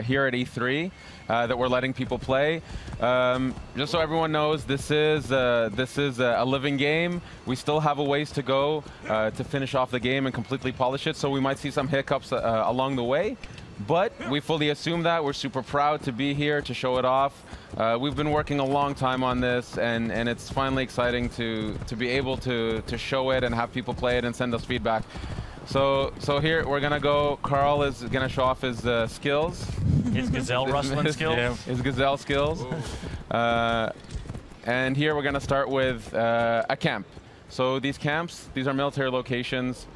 here at E3 that we're letting people play. Just so everyone knows, this is a living game. We still have a ways to go to finish off the game and completely polish it, so we might see some hiccups along the way. But we fully assume that. We're super proud to be here to show it off. We've been working a long time on this, and it's finally exciting to be able to show it and have people play it and send us feedback. So here we're gonna go. Carl is gonna show off his skills. His gazelle rustling skills. Yeah, his gazelle skills. And here we're gonna start with a camp. So these camps, these are military locations.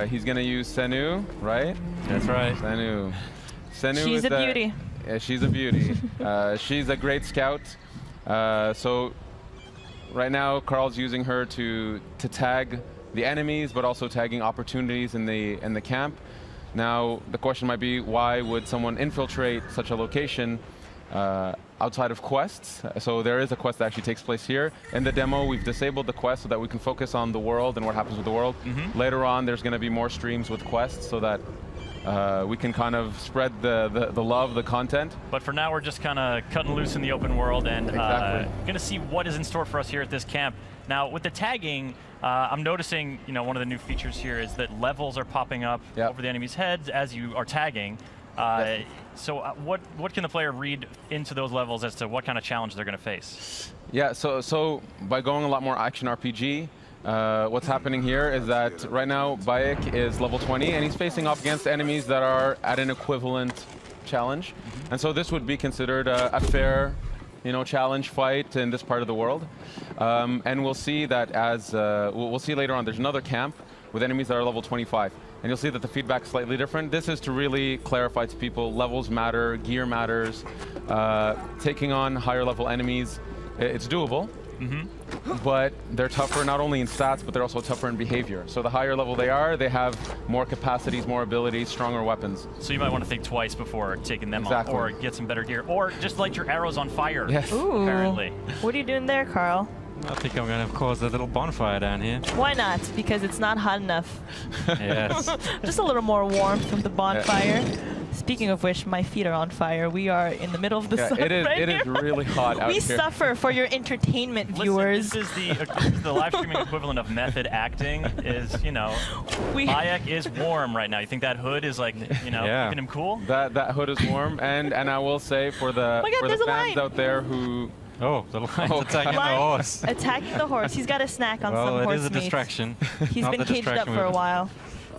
He's gonna use Senu, right? That's right. Senu. Senu she's is a beauty. Yeah, she's a beauty. She's a great scout. So right now, Carl's using her to tag the enemies, but also tagging opportunities in the camp. Now, the question might be, why would someone infiltrate such a location outside of quests? So there is a quest that actually takes place here. In the demo, we've disabled the quest so that we can focus on the world and what happens with the world. Later on, there's going to be more streams with quests so that we can kind of spread the love, the content. But for now, we're just kind of cutting loose in the open world and going to see what is in store for us here at this camp. Now, with the tagging, I'm noticing, one of the new features here is that levels are popping up over the enemy's heads as you are tagging. So what can the player read into those levels as to what kind of challenge they're going to face? Yeah, so by going a lot more action RPG, what's happening here is that right now Bayek is level 20 and he's facing off against enemies that are at an equivalent challenge. And so this would be considered a fair challenge fight in this part of the world. And we'll see that as, we'll see later on, there's another camp with enemies that are level 25. And you'll see that the feedback's slightly different. This is to really clarify to people, levels matter, gear matters. Taking on higher level enemies, it's doable. But they're tougher not only in stats, but they're also tougher in behavior. So the higher level they are, they have more capacities, more abilities, stronger weapons. So you might want to think twice before taking them on, or get some better gear, or just light your arrows on fire. Yes. Ooh. Apparently. What are you doing there, Carl? I think I'm going to cause a little bonfire down here. Why not? Because it's not hot enough. Yes. Just a little more warmth from the bonfire. Speaking of which, my feet are on fire. We are in the middle of the sun it is, right it here. is really hot out We here. suffer for your entertainment, viewers. This is the live streaming equivalent of method acting. Is Bayek is warm right now. You think that hood is like keeping him cool? That hood is warm, and I will say for the fans out there who. Oh, the lion's attacking the horse. Attacking the horse. He's got a snack on some horse meat. Well, it is a distraction. He's been caged up for a while.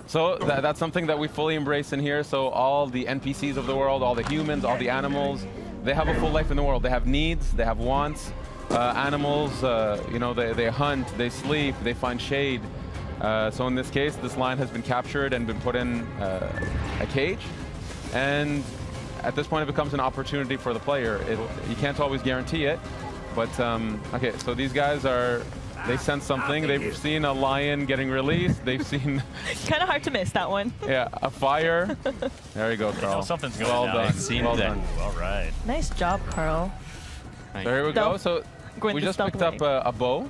So that's something that we fully embrace in here. So all the NPCs of the world, all the humans, all the animals, they have a full life in the world. They have needs, they have wants. Animals, they hunt, they sleep, they find shade. So in this case, this lion has been captured and been put in a cage. And at this point, it becomes an opportunity for the player. You can't always guarantee it, but okay, so these guys they sense something. They've seen a lion getting released. They've seen... Kind of hard to miss that one. Yeah, a fire. There you go, Carl. Something's going well down. Done. Well done. All right. Nice job, Carl. There we go. So we just picked up a bow.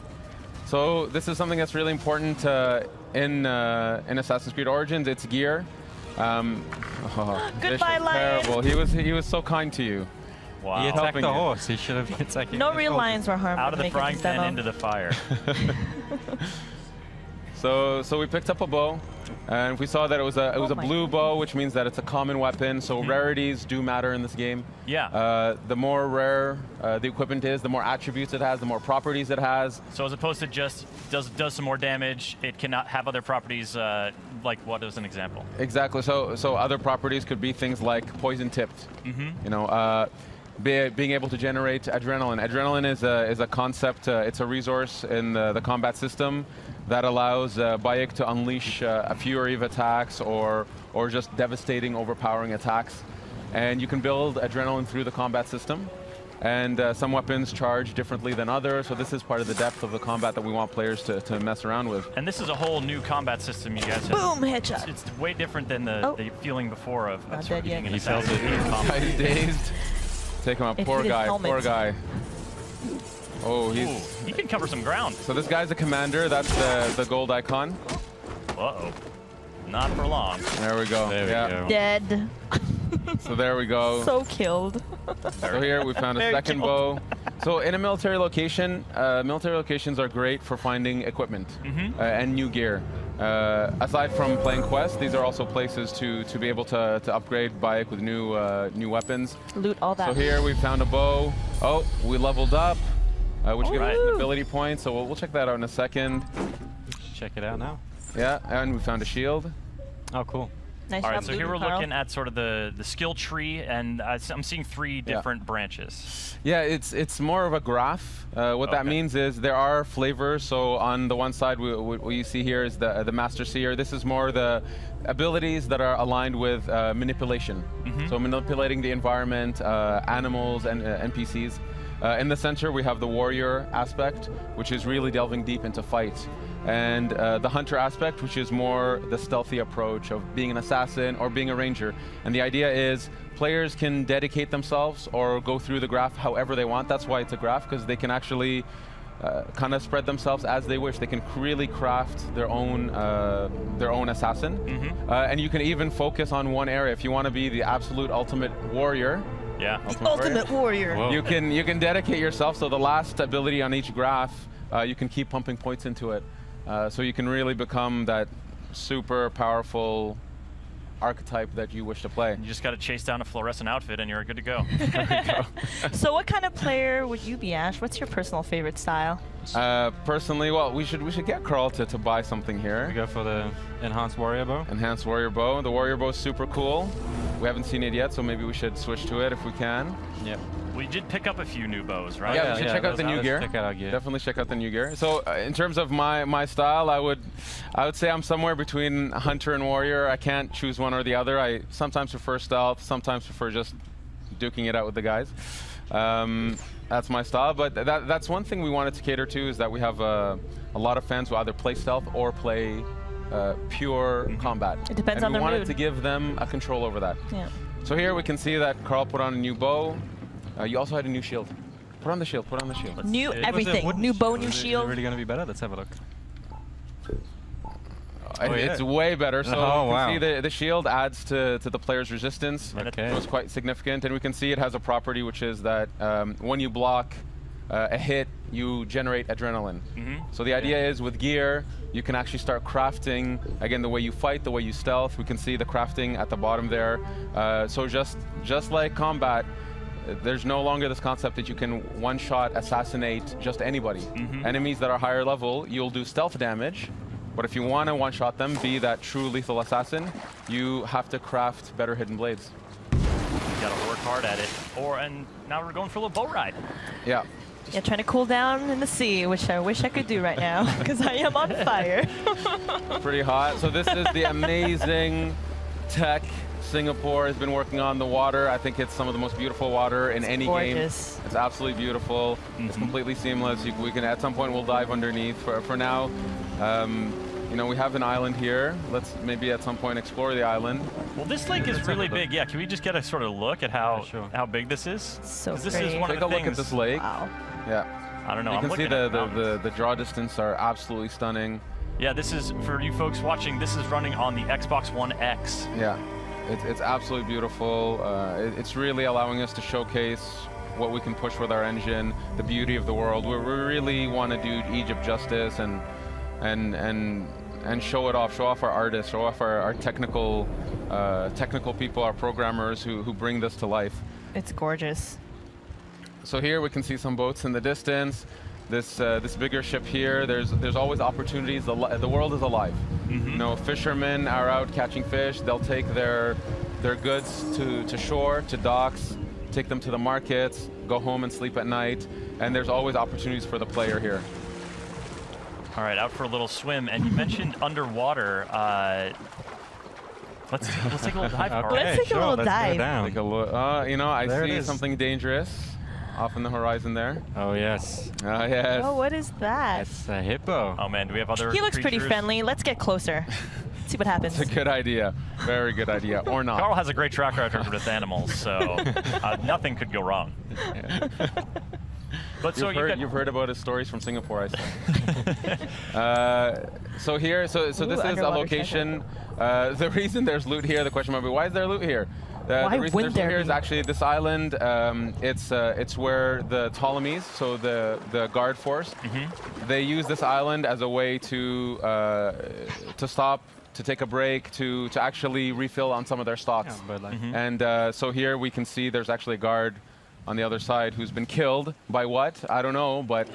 So this is something that's really important in Assassin's Creed Origins. It's gear. Goodbye, lion. Terrible. He was so kind to you. Wow. He attacked the horse. He should have been attacking. No real lions were harmed. Out of the frying pan into the fire. So we picked up a bow, and we saw that it was a blue bow, which means that it's a common weapon. So rarities do matter in this game. Yeah. The more rare the equipment is, the more attributes it has, the more properties it has. So as opposed to just does some more damage, it cannot have other properties. Like what is an example? Exactly. So other properties could be things like poison tipped. Being able to generate adrenaline. Adrenaline is a concept. It's a resource in the combat system that allows Bayek to unleash a fury of attacks or just devastating, overpowering attacks. And you can build adrenaline through the combat system. And some weapons charge differently than others, so this is part of the depth of the combat that we want players to mess around with. And this is a whole new combat system you guys have. Boom, headshot. It's way different than the feeling before of Not dead yet. he felt it. He's dazed. Take him out. Poor guy. Oh, he can cover some ground. So this guy's a commander. That's the gold icon. Uh-oh. Not for long. There we go. There we go. Dead. So there we go. So killed. So here we found a second bow. So in a military location, military locations are great for finding equipment and new gear. Aside from playing quests, these are also places to be able to upgrade Bayek with new weapons. Loot all that. So here we found a bow. Oh, we leveled up, which gives us an ability point. So we'll check that out in a second. Check it out now. Yeah, and we found a shield. Oh, cool. Nice All right, job, so here we're Carl. looking at sort of the skill tree, and I'm seeing 3 different branches. Yeah, it's more of a graph. What that means is there are flavors. So on the one side, what you see here is the Master Seer. This is more the abilities that are aligned with manipulation. So manipulating the environment, animals, and NPCs. In the center, we have the warrior aspect, which is really delving deep into fight. And the hunter aspect, which is more the stealthy approach of being an assassin or being a ranger. And the idea is players can dedicate themselves or go through the graph however they want. That's why it's a graph, because they can actually kind of spread themselves as they wish. They can really craft their own assassin. And you can even focus on one area. If you want to be the absolute ultimate warrior, the ultimate warrior. Whoa. you can dedicate yourself. So the last ability on each graph, you can keep pumping points into it. So you can really become that super powerful archetype that you wish to play. You just got to chase down a fluorescent outfit and you're good to go. So what kind of player would you be, Ash? What's your personal favorite style? Personally, well, we should get Carl to buy something here. We go for the enhanced warrior bow. Enhanced warrior bow. The warrior bow is super cool. We haven't seen it yet, so maybe we should switch to it if we can. Yep. We did pick up a few new bows, right? Yeah, we should check out the new gear. Check out our gear. Definitely check out the new gear. So in terms of my style, I would say I'm somewhere between hunter and warrior. I can't choose one or the other. I sometimes prefer stealth, sometimes prefer just duking it out with the guys. That's my style, but that's one thing we wanted to cater to, is that we have a lot of fans who either play stealth or play pure combat. It depends on their mood. We wanted to give them a control over that. Yeah. So here we can see that Carl put on a new bow. You also had a new shield. Put on the shield, put on the shield. New everything. New bow, new shield. Is it really going to be better? Let's have a look. It's way better. So you can see the shield adds to the player's resistance. Okay. So it's quite significant. And we can see it has a property, which is that when you block a hit, you generate adrenaline. So the idea is with gear, you can actually start crafting, again, the way you fight, the way you stealth. We can see the crafting at the bottom there. So just like combat, there's no longer this concept that you can one-shot assassinate just anybody. Enemies that are higher level, you'll do stealth damage, but if you want to one-shot them, be that true lethal assassin, you have to craft better hidden blades. You gotta work hard at it. And now we're going for a little boat ride. Yeah. Yeah, trying to cool down in the sea, which I wish I could do right now, because I am on fire. Pretty hot. So this is the amazing tech Singapore has been working on. The water. I think it's some of the most beautiful water in any game. It's absolutely beautiful. It's completely seamless. We can, at some point, we'll dive underneath. For now, you know, we have an island here. Let's maybe at some point explore the island. Well, this lake is really big. Yeah, can we just get a sort of look at how how big this is? So this is one Take of the a look at this lake. Wow. Yeah. I don't know. You can see the draw distance are absolutely stunning. Yeah, this is, for you folks watching, this is running on the Xbox One X. Yeah, it's absolutely beautiful. It's really allowing us to showcase what we can push with our engine, the beauty of the world. We really want to do Egypt justice and show it off, show off our artists, show off our technical people, our programmers who bring this to life. It's gorgeous. So here we can see some boats in the distance. This bigger ship here, there's always opportunities. The world is alive. You know, fishermen are out catching fish. They'll take their goods to shore, to docks, take them to the markets, go home and sleep at night. And there's always opportunities for the player here. All right, out for a little swim. And you mentioned underwater. Let's take a little dive. Okay, let's take a little dive. Take a look. You know, I see something dangerous off in the horizon there. Oh, yes. Oh, yes. Oh, what is that? It's a hippo. Oh, man, do we have other He looks pretty creatures? friendly. Let's get closer. See what happens. It's a good idea. Very good idea. Or not. Carl has a great track record with animals, so nothing could go wrong. Yeah. But you've heard about his stories from Singapore, I see. So here, so this is a location. The reason there's loot here, the question might be, why is there loot here? The reason there's one here is actually this island. It's where the Ptolemies, so the guard force, they use this island as a way to stop, to take a break, to actually refill on some of their stocks. Yeah, and so here we can see there's actually a guard on the other side who's been killed by what? I don't know, but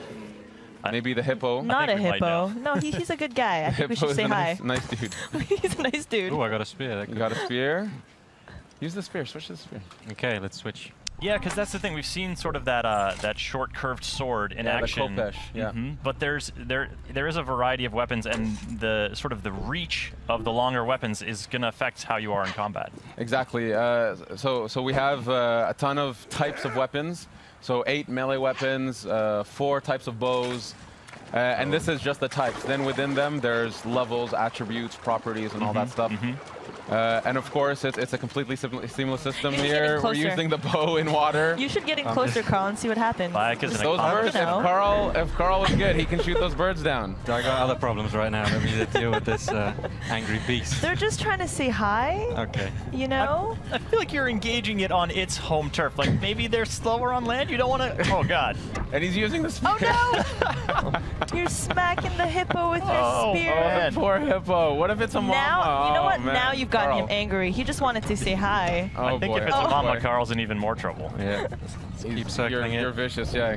maybe the hippo. Not a hippo. No, he's a good guy. I think we should say hi. Nice dude. He's a nice dude. Oh, I got a spear. You got a spear? Use the spear. Switch to the spear. Okay, let's switch. Yeah, because that's the thing. We've seen sort of that short curved sword in action. The khopesh, yeah. But there is a variety of weapons, and the sort of the reach of the longer weapons is going to affect how you are in combat. Exactly. So we have a ton of types of weapons. So 8 melee weapons, 4 types of bows, and this is just the types. Then within them, there's levels, attributes, properties, and all that stuff. And of course, it's a completely seamless system here. We're using the bow in water. You should get in closer, Carl, and see what happens. Those birds, if Carl is good, he can shoot those birds down. I got other problems right now. I need to deal with this angry beast. They're just trying to say hi. Okay. You know? I feel like you're engaging it on its home turf. Like maybe they're slower on land. You don't want to. Oh God. And he's using the spear. Oh no! You're smacking the hippo with your spear. Oh, poor hippo. What if it's a mama? Now, you know what? Man. Now you've got him angry. He just wanted to say hi. Oh, I think if it's a mama, Carl's in even more trouble. Yeah. Keep circling it. You're vicious, yeah.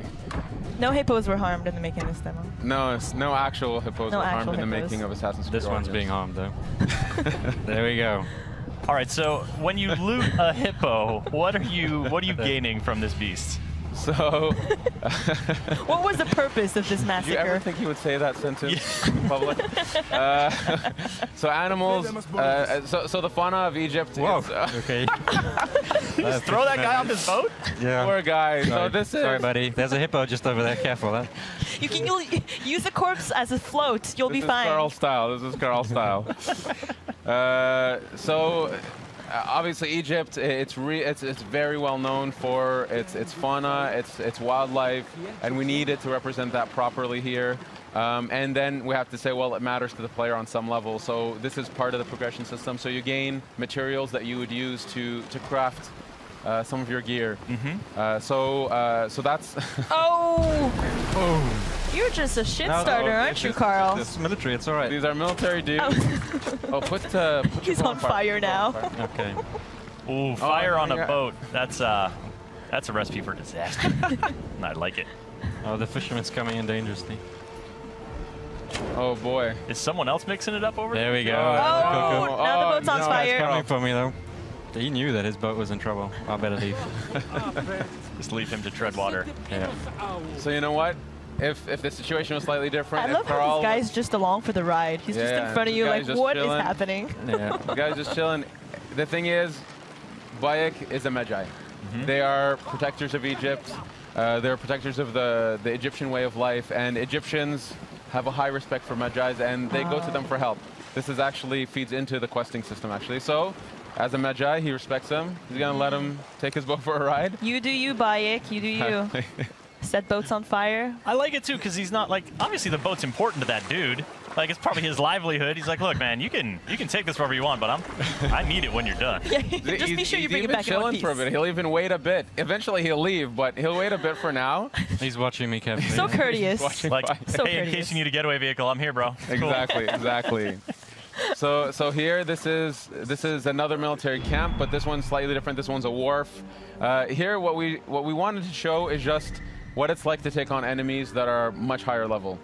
No hippos were harmed in the making of this demo. No, no actual hippos were harmed in the making of Assassin's Creed. This one's being harmed, though. There we go. All right, so when you loot a hippo, what are you gaining from this beast? So, what was the purpose of this massacre? Did you ever think he would say that sentence in public? So animals. So the fauna of Egypt. Whoa. Is, okay. Just throw that guy off his boat? Yeah. Poor guy. Sorry. So this is. Sorry, buddy. There's a hippo just over there. Careful, huh? You can use the corpse as a float. You'll be fine. This is Carl style. So. Obviously, Egypt, it's very well known for its fauna, its wildlife, and we need it to represent that properly here. And then we have to say, well, it matters to the player on some level. So this is part of the progression system. So you gain materials that you would use to craft some of your gear. So that's. Oh! You're just a shit starter, aren't you, Carl? It's military. It's all right. These are military dudes. Put He's on fire now. Okay. Ooh, fire on a boat. That's a recipe for disaster. I like it. Oh, the fisherman's coming in dangerously. Oh boy. Is someone else mixing it up over there? There we go. Oh, now the boat's on fire. It's coming for me though. He knew that his boat was in trouble. I better leave. Just leave him to tread water. Yeah. So you know what? If the situation was slightly different, I love how this guy's just along for the ride. He's just in front of you, like, what is happening? Yeah. The guy's just chilling. The thing is, Bayek is a Magi. They are protectors of Egypt. They're protectors of the Egyptian way of life, and Egyptians have a high respect for Magi's, and they go to them for help. This is actually feeds into the questing system, actually. So, as a Magi, he respects them. He's gonna let him take his boat for a ride. You do you, Bayek. You do you. Set boats on fire. I like it too, because he's not like, obviously the boat's important to that dude. Like, it's probably his livelihood. He's like, look, man, you can take this wherever you want, but I need it when you're done. Yeah, just be sure you bring it back in one piece. For a bit. He'll even wait a bit. Eventually he'll leave, but he'll wait a bit for now. He's watching me carefully. So courteous. Like, so hey, in case you need a getaway vehicle, I'm here, bro. Exactly, exactly. So here, this is another military camp, but this one's slightly different. This one's a wharf. Here, what we wanted to show is just what it's like to take on enemies that are much higher level.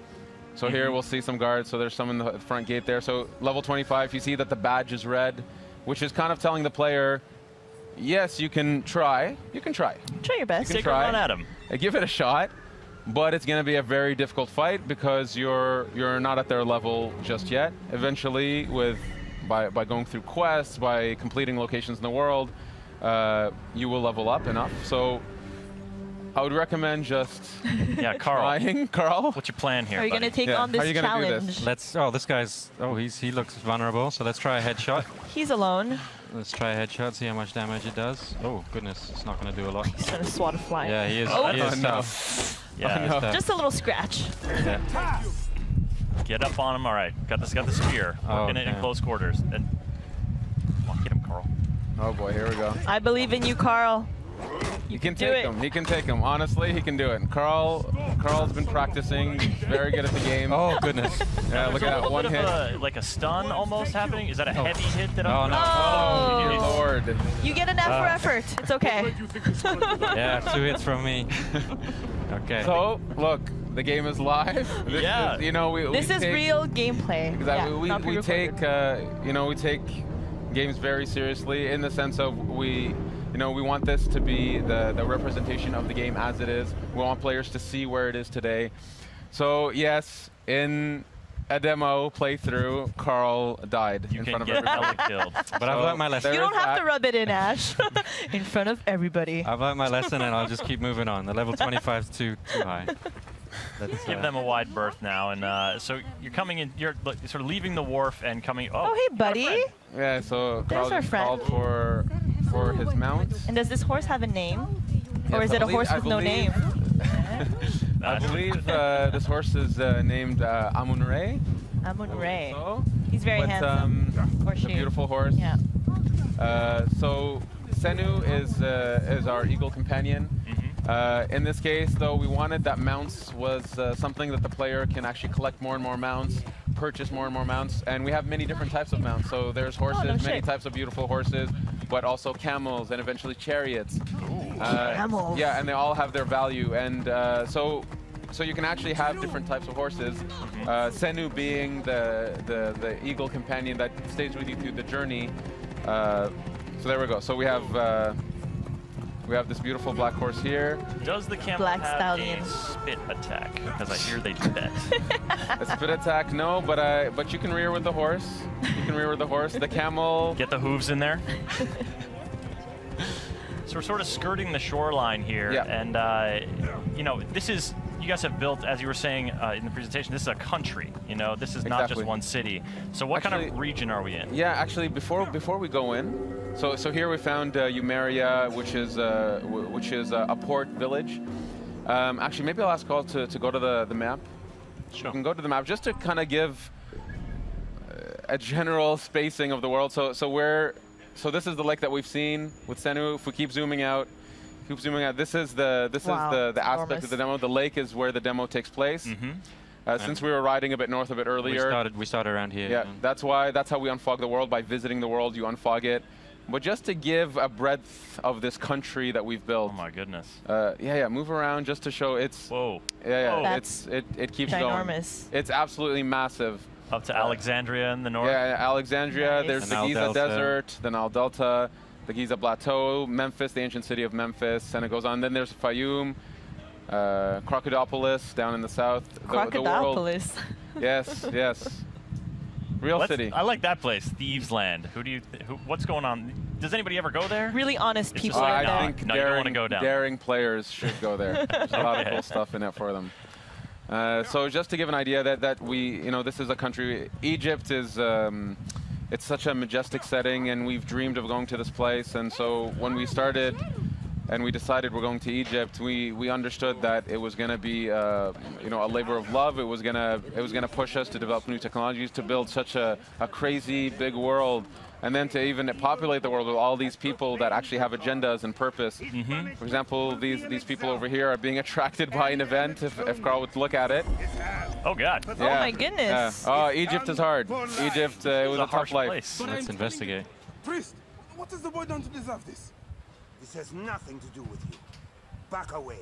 So here we'll see some guards. So there's some in the front gate there. So level 25, you see that the badge is red, which is kind of telling the player, yes, you can try. You can try. Try your best. Take a run at him. Give it a shot, but it's going to be a very difficult fight because you're not at their level just yet. Eventually, by going through quests, by completing locations in the world, you will level up enough. So I would recommend just trying. Carl, what's your plan here? Are you going to take on this challenge? Let's. Oh, this guy's. Oh, he looks vulnerable. So let's try a headshot. He's alone. Let's try a headshot. See how much damage it does. Oh goodness, it's not going to do a lot. He's going to swat a fly. Yeah, he is. Oh, he is tough. Yeah, tough. Just a little scratch. Yeah. Get up on him. All right, got the spear. Working it in close quarters. And come on, get him, Carl. Oh boy, here we go. I believe in you, Carl. You can take him. He can take him. Honestly, he can do it. Carl's been practicing. He's very good at the game. Oh goodness. Yeah, look at that one hit. Like a stun almost happening. Is that a heavy hit that I'm? Oh, dear Lord. You get an F for effort. It's okay. Yeah, 2 hits from me. Okay. So look, the game is live. This is, you know, this is real gameplay. Exactly. Yeah, we take you know, we take games very seriously in the sense of you know, we want this to be the representation of the game as it is. We want players to see where it is today. So yes, in a demo playthrough, Carl died in front of everybody. Killed. But I've learned my lesson. You don't have to rub it in, Ash. In front of everybody. I've learned my lesson, and I'll just keep moving on. The level 25 is too high. Give them a wide berth now, and so you're coming in. You're sort of leaving the wharf and coming. Oh, hey, buddy. Yeah. So Carl just called for his mount. And does this horse have a name, or Yes, is it a horse with no name? I believe this horse is named Amun-Re. Amun-Re. So, He's very handsome. It's a beautiful horse. Yeah. So Senu is our eagle companion. In this case, though, we wanted that mounts was something that the player can actually collect more and more mounts, purchase more and more mounts, and we have many different types of mounts. So there's horses, many types of beautiful horses, but also camels and eventually chariots. Camels. Yeah, and they all have their value, and so you can actually have different types of horses. Senu being the eagle companion that stays with you through the journey. So there we go. So we have this beautiful black horse here. Does the camel have a spit attack? Because I hear they do that. A spit attack, no, but you can rear with the horse. You can rear with the horse. The camel. Get the hooves in there. So we're sort of skirting the shoreline here, and you know, this is. You guys have built, as you were saying in the presentation, this is a country. You know, this is not just one city. So what kind of region are we in? Yeah, actually, before we go in, so here we found Umeria, which is a port village. Actually, maybe I'll ask Carl to go to the map. Sure. You can go to the map just to kind of give a general spacing of the world. So this is the lake that we've seen with Senu. If we keep zooming out. This is the aspect of the demo. The lake is where the demo takes place. Since we were riding a bit north of it earlier, we started around here. Yeah, that's how we unfog the world, by visiting the world. You unfog it, but just to give a breadth of this country that we've built. Oh my goodness. Yeah. Move around just to show it's. Whoa. Yeah. Whoa. It keeps ginormous. going. It's absolutely massive. Up to Alexandria in the north. Yeah, Alexandria. Nice. There's the Giza Desert, the Nile Delta, the Giza Plateau, Memphis, the ancient city of Memphis, and it goes on. Then there's Fayum, Crocodilopolis down in the south. Crocodilopolis. Yes. Real city. I like that place, Thieves Land. What's going on? Does anybody ever go there? Really honest people. Like, I think no, you don't want to go down. daring players should go there. There's a lot of cool stuff in it for them. So just to give an idea that we, you know, this is a country. Egypt is. It's such a majestic setting, and we've dreamed of going to this place. And so when we started and we decided we're going to Egypt, we understood that it was going to be you know, a labor of love. It was going to push us to develop new technologies, to build such a crazy big world, and then to even populate the world with all these people that actually have agendas and purpose. For example, these people over here are being attracted by an event, if Carl would look at it. Oh, God. Yeah. Oh, my goodness. Yeah. Oh, Egypt is hard. Egypt, it was a tough life. Place. Let's investigate. Priest, what has the boy done to deserve this? This has nothing to do with you. Back away.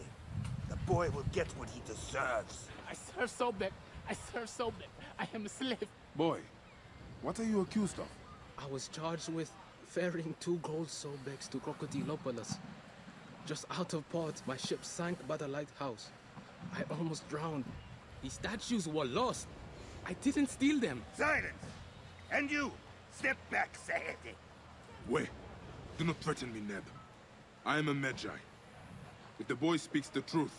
The boy will get what he deserves. I serve Sobek. I am a slave. Boy, what are you accused of? I was charged with ferrying 2 gold Sobeks to Crocodilopolis. Just out of port, my ship sank by the lighthouse. I almost drowned. The statues were lost. I didn't steal them. Silence! And you, step back, Saeti. Wait, do not threaten me, Neb. I am a Magi. If the boy speaks the truth,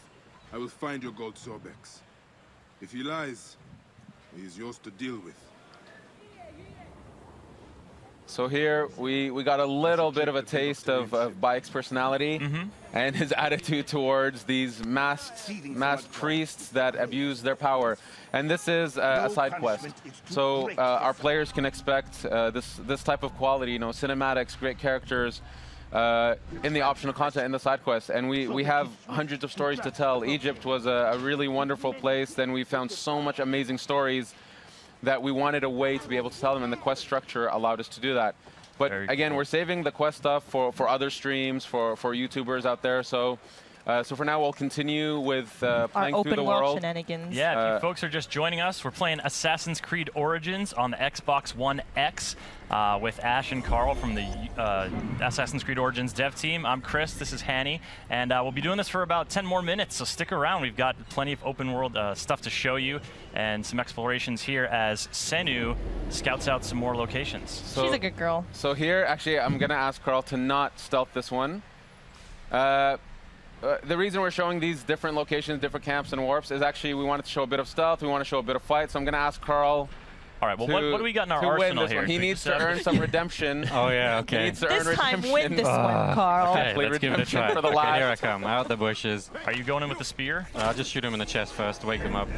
I will find your gold Sobex. If he lies, he is yours to deal with. So here we got a little bit of a taste of Bayek's personality and his attitude towards these masked priests that abuse their power. And this is a side quest. So our players can expect this type of quality, you know, cinematics, great characters, in the optional content in the side quest. And we have hundreds of stories to tell. Egypt was a really wonderful place. Then we found so much amazing stories that we wanted a way to be able to tell them, and the quest structure allowed us to do that. But again, we're saving the quest stuff for other streams, for YouTubers out there. So so for now, we'll continue with playing through the world. Shenanigans. Yeah, if you folks are just joining us, we're playing Assassin's Creed Origins on the Xbox One X with Ash and Carl from the Assassin's Creed Origins dev team. I'm Chris, this is Hanny, and we'll be doing this for about 10 more minutes, so stick around. We've got plenty of open world stuff to show you and some explorations here as Senu scouts out some more locations. So, she's a good girl. So here, actually, I'm going to ask Carl to not stealth this one. The reason we're showing these different locations, different camps and warps is actually we wanted to show a bit of stealth, we want to show a bit of fight, so I'm going to ask Carl. All right, well, what do we got in our arsenal here? He needs to earn some redemption. Oh, yeah, okay. He needs to earn redemption. This time, win this one, Carl. Okay, let's give it a try. For the Okay, here I come, out the bushes. Are you going in with the spear? I'll just shoot him in the chest first, wake him up.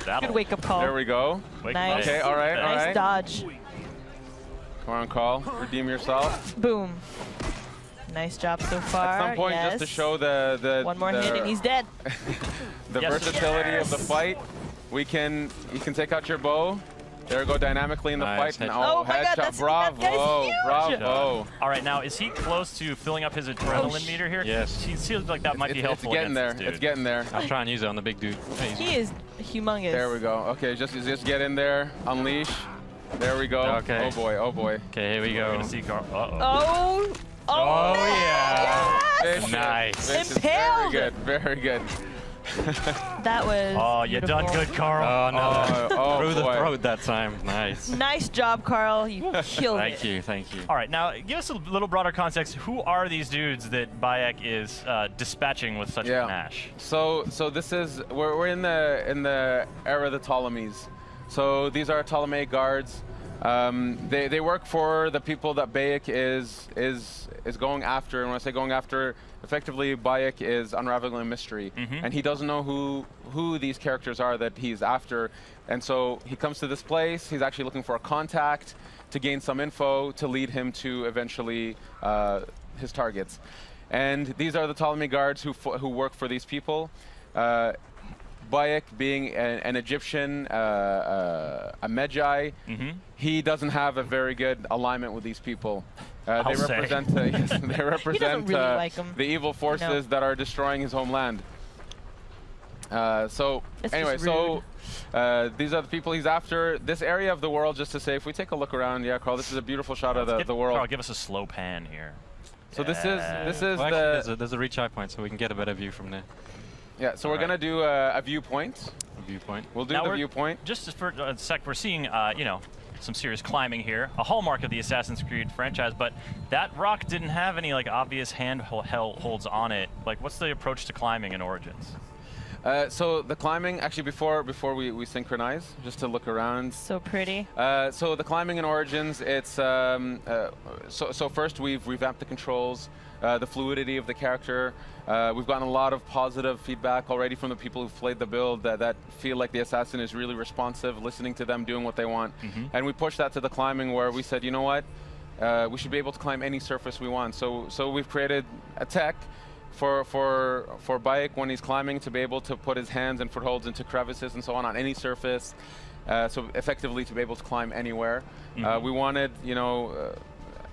Good wake-up call. There we go. Nice. Okay, all right, all right. Nice dodge. Come on, Carl. Redeem yourself. Boom. Nice job so far. At some point, just to show the one more hit and he's dead. The versatility of the fight. You can take out your bow. There we go, dynamically in the fight. And, oh my God, headshot. Bravo, bravo. All right, now is he close to filling up his adrenaline meter here? Yes. It seems like that might be helpful. It's getting there. This dude. It's getting there. I'll try and use it on the big dude. He is humongous. There we go. Okay, just get in there. Unleash. There we go. Okay. Oh boy. Oh boy. Okay, here we go. We're gonna see Carl. Oh. Oh, yeah. Yes! Nice. Impaled. Very good. Very good. That was Oh, you done good, Carl. Oh, no. Oh, Through the boy. throat that time. Nice. Nice job, Carl. You killed Thank you, thank you. All right, now give us a little broader context. Who are these dudes that Bayek is dispatching with such panache? So this is we're in the era of the Ptolemies. So these are Ptolemaic guards. They work for the people that Bayek is going after, and when I say going after, effectively Bayek is unraveling a mystery, and he doesn't know who these characters are that he's after, and so he comes to this place. He's actually looking for a contact to gain some info to lead him to eventually his targets, and these are the Ptolemy guards who work for these people. Bayek, being an Egyptian, a Medjay, he doesn't have a very good alignment with these people. They represent, they represent really the evil forces that are destroying his homeland. So anyway, so these are the people he's after. This area of the world, just to say, if we take a look around, yeah, Carl, this is a beautiful shot of the world. Carl, give us a slow pan here. So this is well, actually, there's a reach high point, so we can get a better view from there. Yeah, so we're gonna do a viewpoint. We'll do the viewpoint. Just for a sec, we're seeing, you know, some serious climbing here, a hallmark of the Assassin's Creed franchise, but that rock didn't have any like obvious handholds on it. Like, what's the approach to climbing in Origins? So the climbing, actually before we synchronize, just to look around. So pretty. So the climbing in Origins, it's so first we've revamped the controls, the fluidity of the character. We've gotten a lot of positive feedback already from the people who've played the build that feel like the assassin is really responsive, listening to them, doing what they want. And we pushed that to the climbing, where we said, you know what, we should be able to climb any surface we want. So we've created a tech for Bayek when he's climbing to be able to put his hands and footholds into crevices and so on any surface, so effectively to be able to climb anywhere. We wanted, you know,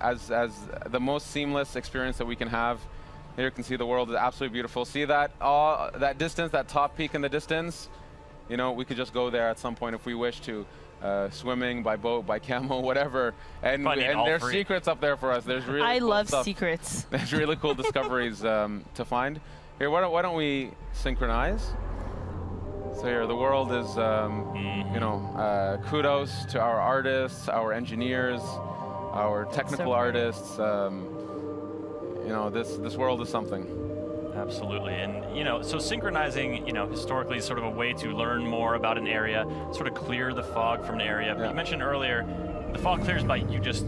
as the most seamless experience that we can have. Here you can see the world is absolutely beautiful. See that that distance, that top peak in the distance? You know, we could just go there at some point if we wish to. Swimming, by boat, by camel, whatever. And there's secrets up there for us. There's really cool love stuff. Secrets. There's really cool discoveries to find. Here, why don't we synchronize? So here, the world is, you know, kudos to our artists, our engineers, our technical artists. You know, this world is something. Absolutely, and you know, so synchronizing, you know, historically is sort of a way to learn more about an area, sort of clear the fog from an area. But you mentioned earlier, the fog clears by you just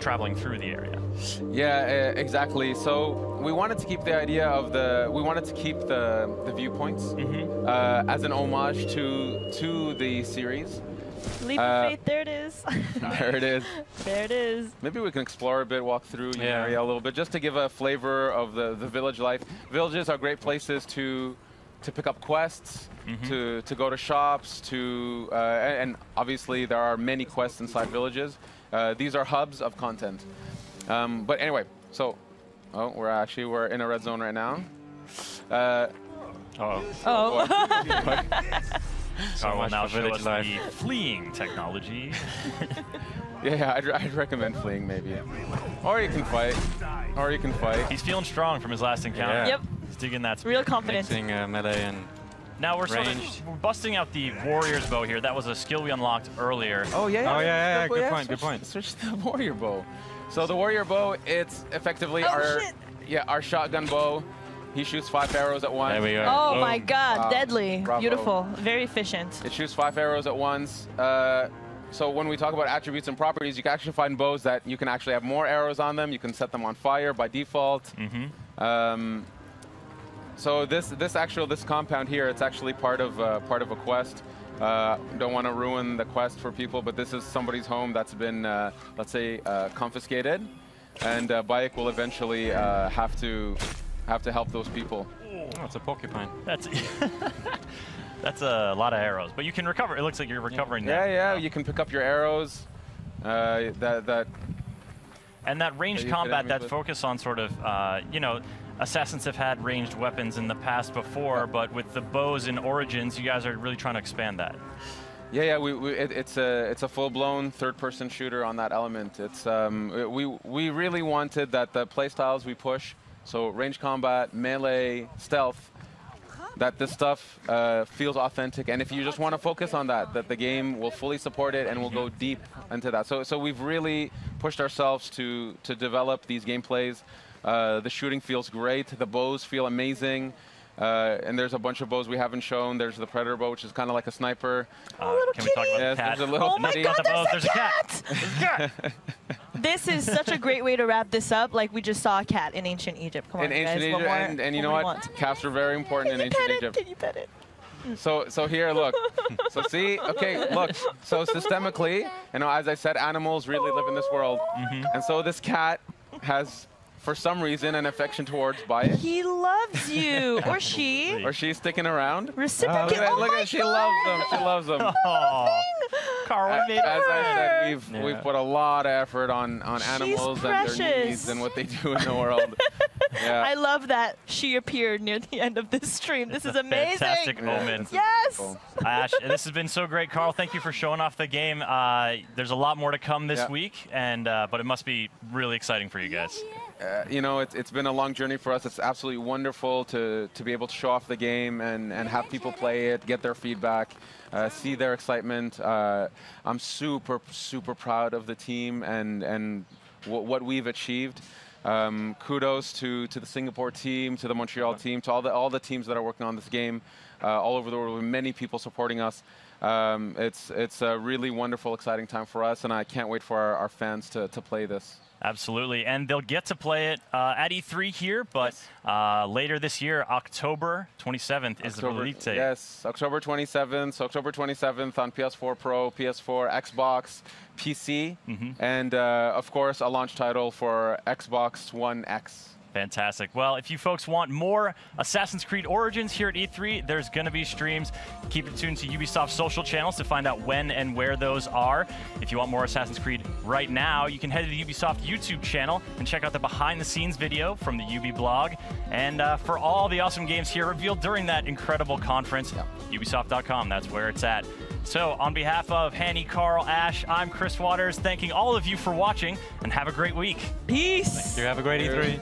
traveling through the area. Yeah, exactly. So we wanted to keep the idea of the viewpoints as an homage to the series. Leap of faith, there it is. There it is. There it is. Maybe we can explore a bit, walk through the area a little bit, just to give a flavor of the village life. Villages are great places to pick up quests, to go to shops, and obviously there are many quests inside villages. These are hubs of content. But anyway, so we're in a red zone right now. Carl will now show us the fleeing technology. Yeah, I'd recommend fleeing maybe. Or you can fight. He's feeling strong from his last encounter. Yeah. Yep. He's digging that. Real confident. Mixing melee and now we're busting out the warrior's bow here. That was a skill we unlocked earlier. Oh yeah. Good point. Switch to the warrior bow. So the warrior bow, it's effectively our shotgun bow. He shoots 5 arrows at once. There we go. Oh my God, deadly. Bravo. Beautiful. Very efficient. It shoots 5 arrows at once. So when we talk about attributes and properties, you can actually find bows that you can actually have more arrows on them. You can set them on fire by default. So this compound here, it's actually part of a quest. Don't want to ruin the quest for people, but this is somebody's home that's been, let's say, confiscated, and Bayek will eventually have to help those people. Oh, it's a porcupine. That's a lot of arrows, but you can recover. It looks like you're recovering that. Yeah, you can pick up your arrows. And that ranged combat, that focus on sort of, Assassins have had ranged weapons in the past before, but with the bows in Origins, you guys are really trying to expand that. Yeah, it's a full-blown third-person shooter on that element. It's we really wanted that the playstyles we push, so range combat, melee, stealth, that this stuff feels authentic, and if you just want to focus on that the game will fully support it and will go deep into that. So we've really pushed ourselves to develop these gameplays. The shooting feels great. The bows feel amazing. And there's a bunch of bows we haven't shown. There's the Predator bow, which is kind of like a sniper. Can we talk about the cat? There's a little my God, there's a cat! This is such a great way to wrap this up. Like, we just saw a cat in ancient Egypt. Come on, in ancient guys. Egypt, and you know what? Cats are very important in ancient Egypt. Can you pet it? So here, look. So see, okay, look. So systemically, as I said, animals really live in this world, and so this cat has, for some reason, an affection towards Bayek. He loves you, or she. Or she's sticking around. Reciprocate. Look at, she loves them. She loves them. Carl, As I said, we've put a lot of effort on animals and their needs and what they do in the world. Yeah. I love that she appeared near the end of this stream. This is amazing. Fantastic moment. Yes. Ash, this has been so great, Carl. Thank you for showing off the game. There's a lot more to come this week, and but it must be really exciting for you guys. It's been a long journey for us. It's absolutely wonderful to be able to show off the game and have people play it, get their feedback, see their excitement. I'm super proud of the team and what we've achieved. Kudos to the Singapore team, to the Montreal team, to all the teams that are working on this game all over the world, with many people supporting us. It's a really wonderful, exciting time for us, and I can't wait for our fans to play this. Absolutely, and they'll get to play it at E3 here, but later this year, October 27th is the release date. Yes, October 27th. So October 27th on PS4 Pro, PS4, Xbox, PC, and of course a launch title for Xbox One X. Fantastic. Well, if you folks want more Assassin's Creed Origins here at E3, there's going to be streams. Keep it tuned to Ubisoft's social channels to find out when and where those are. If you want more Assassin's Creed right now, you can head to the Ubisoft YouTube channel and check out the behind-the-scenes video from the Ubi blog. And for all the awesome games here revealed during that incredible conference, Ubisoft.com, that's where it's at. So, on behalf of Hanny, Carl, Ash, I'm Chris Waters, thanking all of you for watching, and have a great week. Peace. Thank you. Have a great E3.